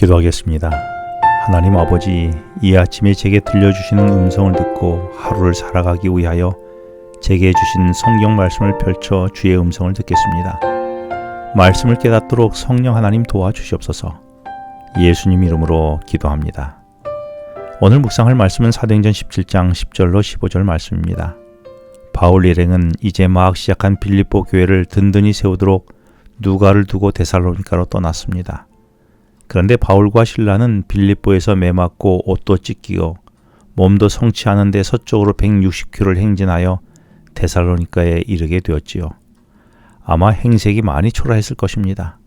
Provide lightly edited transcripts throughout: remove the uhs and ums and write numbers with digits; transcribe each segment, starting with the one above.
기도하겠습니다. 하나님 아버지, 이 아침에 제게 들려주시는 음성을 듣고 하루를 살아가기 위하여 제게 주신 성경 말씀을 펼쳐 주의 음성을 듣겠습니다. 말씀을 깨닫도록 성령 하나님 도와주시옵소서. 예수님 이름으로 기도합니다. 오늘 묵상할 말씀은 사도행전 17장 10절로 15절 말씀입니다. 바울 일행은 이제 막 시작한 빌립보 교회를 든든히 세우도록 누가를 두고 데살로니가로 떠났습니다. 그런데 바울과 실라는 빌립보에서 매맞고 옷도 찢기고 몸도 성치 않은데 서쪽으로 160km를 행진하여 데살로니가에 이르게 되었지요. 아마 행색이 많이 초라했을 것입니다.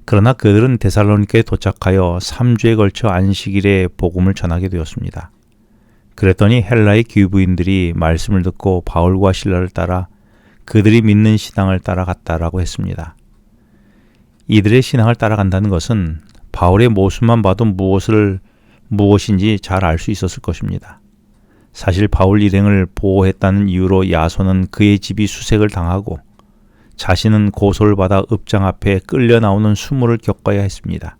그러나 그들은 데살로니가에 도착하여 3주에 걸쳐 안식일에 복음을 전하게 되었습니다. 그랬더니 헬라의 귀부인들이 말씀을 듣고 바울과 실라를 따라 그들이 믿는 신앙을 따라갔다라고 했습니다. 이들의 신앙을 따라간다는 것은 바울의 모습만 봐도 무엇인지 잘 알 수 있었을 것입니다. 사실 바울 일행을 보호했다는 이유로 야손은 그의 집이 수색을 당하고 자신은 고소를 받아 읍장 앞에 끌려 나오는 수모를 겪어야 했습니다.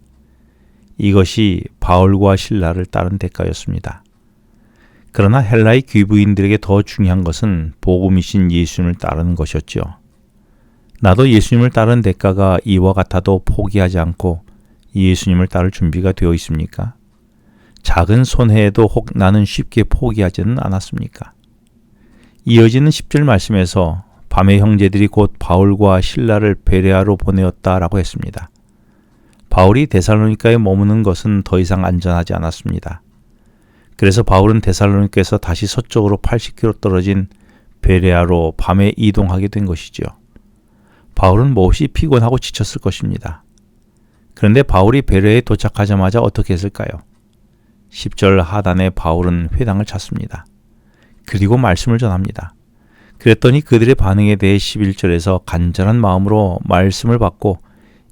이것이 바울과 실라를 따른 대가였습니다. 그러나 헬라의 귀부인들에게 더 중요한 것은 복음이신 예수님을 따르는 것이었죠. 나도 예수님을 따른 대가가 이와 같아도 포기하지 않고 예수님을 따를 준비가 되어 있습니까? 작은 손해에도 혹 나는 쉽게 포기하지는 않았습니까? 이어지는 10절 말씀에서 밤에 형제들이 곧 바울과 실라를 베레아로 보내었다라고 했습니다. 바울이 데살로니가에 머무는 것은 더 이상 안전하지 않았습니다. 그래서 바울은 데살로니가에서 다시 서쪽으로 80km 떨어진 베레아로 밤에 이동하게 된 것이죠. 바울은 몹시 피곤하고 지쳤을 것입니다. 그런데 바울이 베레아에 도착하자마자 어떻게 했을까요? 10절 하단에 바울은 회당을 찾습니다. 그리고 말씀을 전합니다. 그랬더니 그들의 반응에 대해 11절에서 간절한 마음으로 말씀을 받고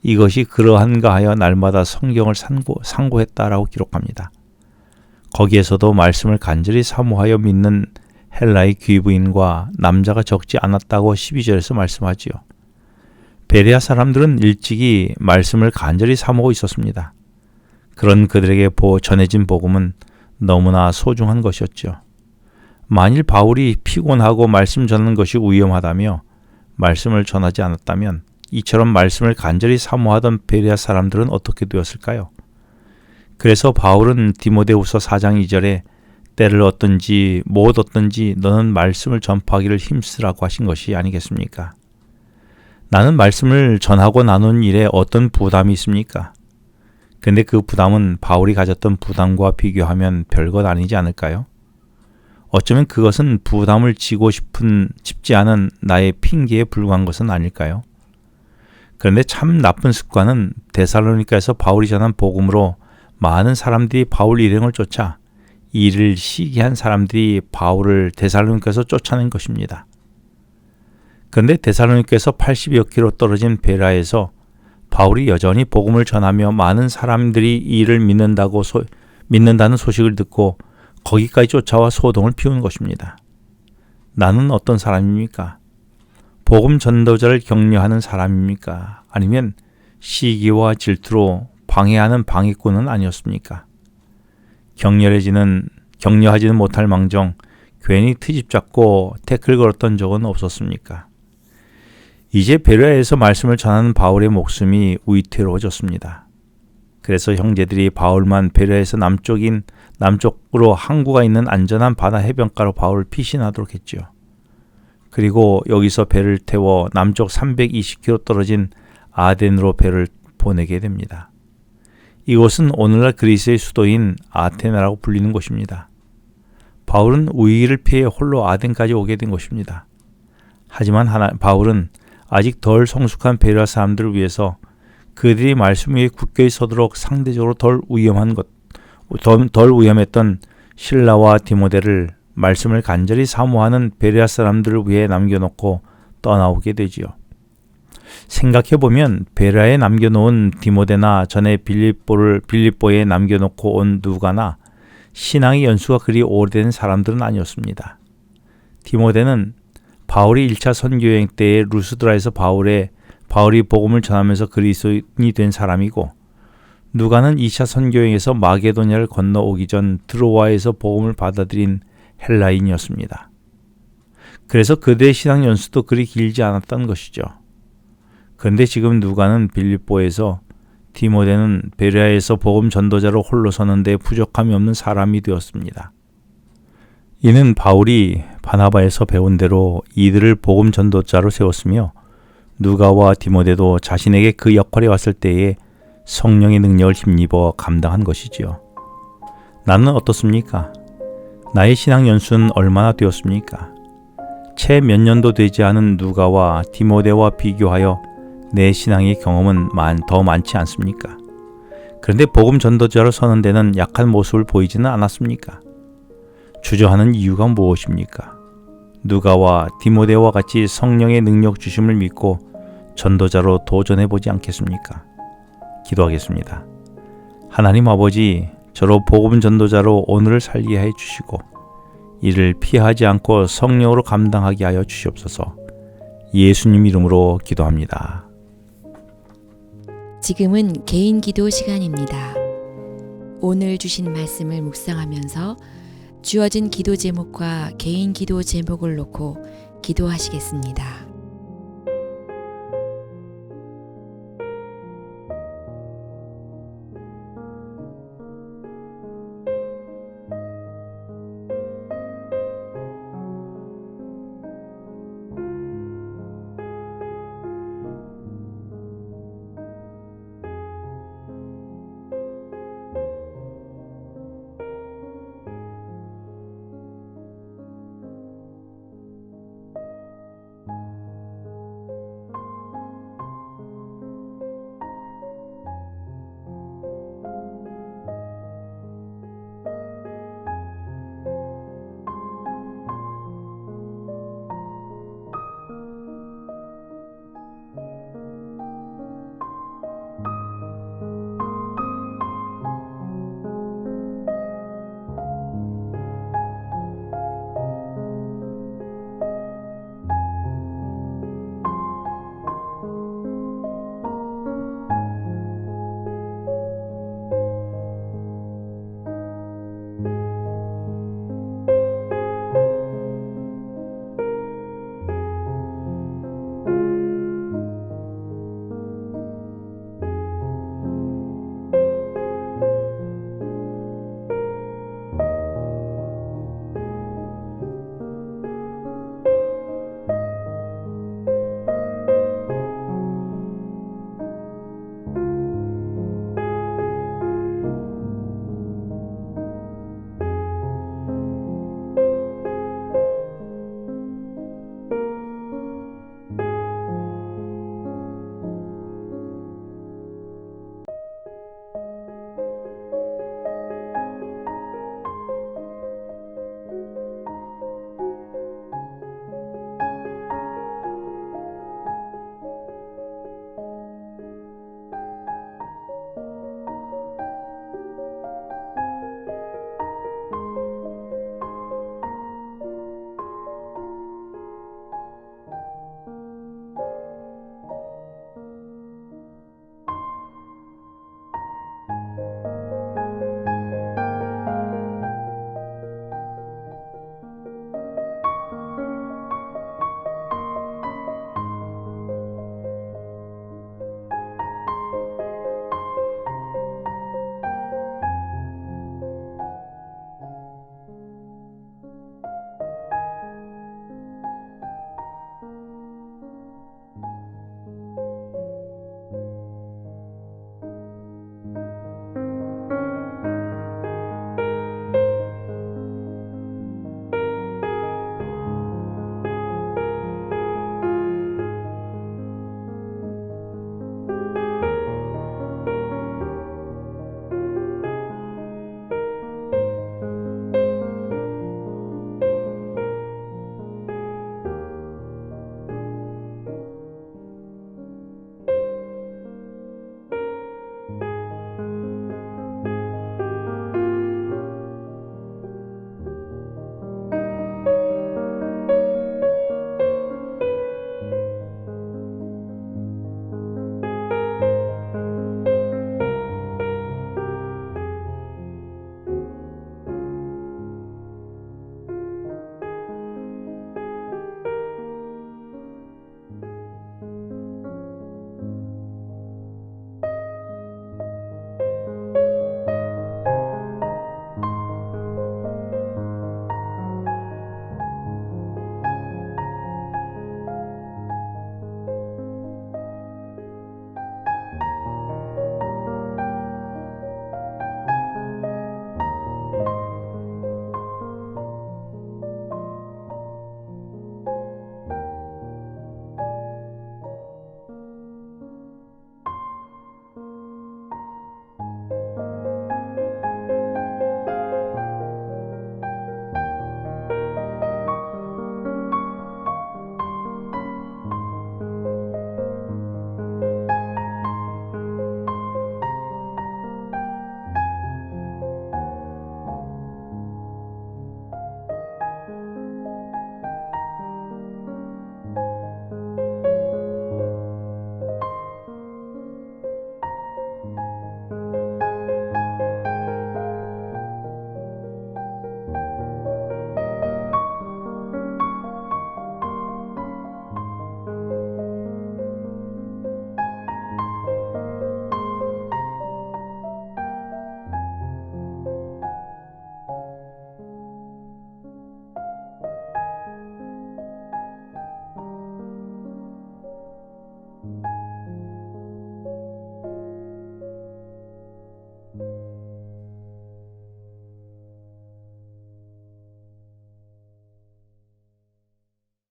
이것이 그러한가 하여 날마다 성경을 상고했다라고 기록합니다. 거기에서도 말씀을 간절히 사모하여 믿는 헬라의 귀부인과 남자가 적지 않았다고 12절에서 말씀하지요. 베레아 사람들은 일찍이 말씀을 간절히 사모하고 있었습니다. 그런 그들에게 전해진 복음은 너무나 소중한 것이었죠. 만일 바울이 피곤하고 말씀 전하는 것이 위험하다며 말씀을 전하지 않았다면 이처럼 말씀을 간절히 사모하던 베레아 사람들은 어떻게 되었을까요? 그래서 바울은 디모데후서 4장 2절에 때를 얻든지 못 얻든지 너는 말씀을 전파하기를 힘쓰라고 하신 것이 아니겠습니까? 나는 말씀을 전하고 나눈 일에 어떤 부담이 있습니까? 근데 그 부담은 바울이 가졌던 부담과 비교하면 별것 아니지 않을까요? 어쩌면 그것은 부담을 짚지 않은 나의 핑계에 불과한 것은 아닐까요? 그런데 참 나쁜 습관은 데살로니가에서 바울이 전한 복음으로 많은 사람들이 바울 일행을 쫓아 이를 시기한 사람들이 바울을 데살로니가에서 쫓아낸 것입니다. 그런데 데살로니가에서 80여 킬로 떨어진 베라에서 바울이 여전히 복음을 전하며 많은 사람들이 이를 믿는다는 소식을 듣고 거기까지 쫓아와 소동을 피운 것입니다. 나는 어떤 사람입니까? 복음 전도자를 격려하는 사람입니까? 아니면 시기와 질투로 방해하는 방해꾼은 아니었습니까? 격려하지는 못할 망정 괜히 트집 잡고 태클 걸었던 적은 없었습니까? 이제 베레아에서 말씀을 전하는 바울의 목숨이 위태로워졌습니다. 그래서 형제들이 바울만 베레아에서 남쪽으로 항구가 있는 안전한 바다 해변가로 바울을 피신하도록 했죠. 그리고 여기서 배를 태워 남쪽 320km 떨어진 아덴으로 배를 보내게 됩니다. 이곳은 오늘날 그리스의 수도인 아테네라고 불리는 곳입니다. 바울은 위기를 피해 홀로 아덴까지 오게 된 것입니다. 하지만 바울은 아직 덜 성숙한 베레아 사람들을 위해서 그들이 말씀 위에 굳게 서도록 상대적으로 덜 위험했던 실라와 디모데를 말씀을 간절히 사모하는 베레아 사람들을 위해 남겨놓고 떠나오게 되지요. 생각해보면 베레아에 남겨놓은 디모데나 전에 빌립보에 남겨놓고 온 누가나 신앙의 연수가 그리 오래된 사람들은 아니었습니다. 디모데는 바울이 1차 선교여행 때에 루스드라에서 바울이 복음을 전하면서 그리스도인이 된 사람이고, 누가는 2차 선교행에서 마게도냐를 건너오기 전 드로아에서 복음을 받아들인 헬라인이었습니다. 그래서 그들의 신앙 연수도 그리 길지 않았던 것이죠. 그런데 지금 누가는 빌립보에서, 디모데는 베레아에서 복음 전도자로 홀로 서는데 부족함이 없는 사람이 되었습니다. 이는 바울이 바나바에서 배운 대로 이들을 복음 전도자로 세웠으며 누가와 디모데도 자신에게 그 역할이 왔을 때에 성령의 능력을 힘입어 감당한 것이지요. 나는 어떻습니까? 나의 신앙 연수는 얼마나 되었습니까? 채 몇 년도 되지 않은 누가와 디모데와 비교하여 내 신앙의 경험은 더 많지 않습니까? 그런데 복음 전도자로 서는 데는 약한 모습을 보이지는 않았습니까? 주저하는 이유가 무엇입니까? 누가와 디모데와 같이 성령의 능력 주심을 믿고 전도자로 도전해보지 않겠습니까? 기도하겠습니다. 하나님 아버지, 저로 복음 전도자로 오늘을 살게 해 주시고 이를 피하지 않고 성령으로 감당하게 하여 주시옵소서. 예수님 이름으로 기도합니다. 지금은 개인 기도 시간입니다. 오늘 주신 말씀을 묵상하면서 주어진 기도 제목과 개인 기도 제목을 놓고 기도하시겠습니다.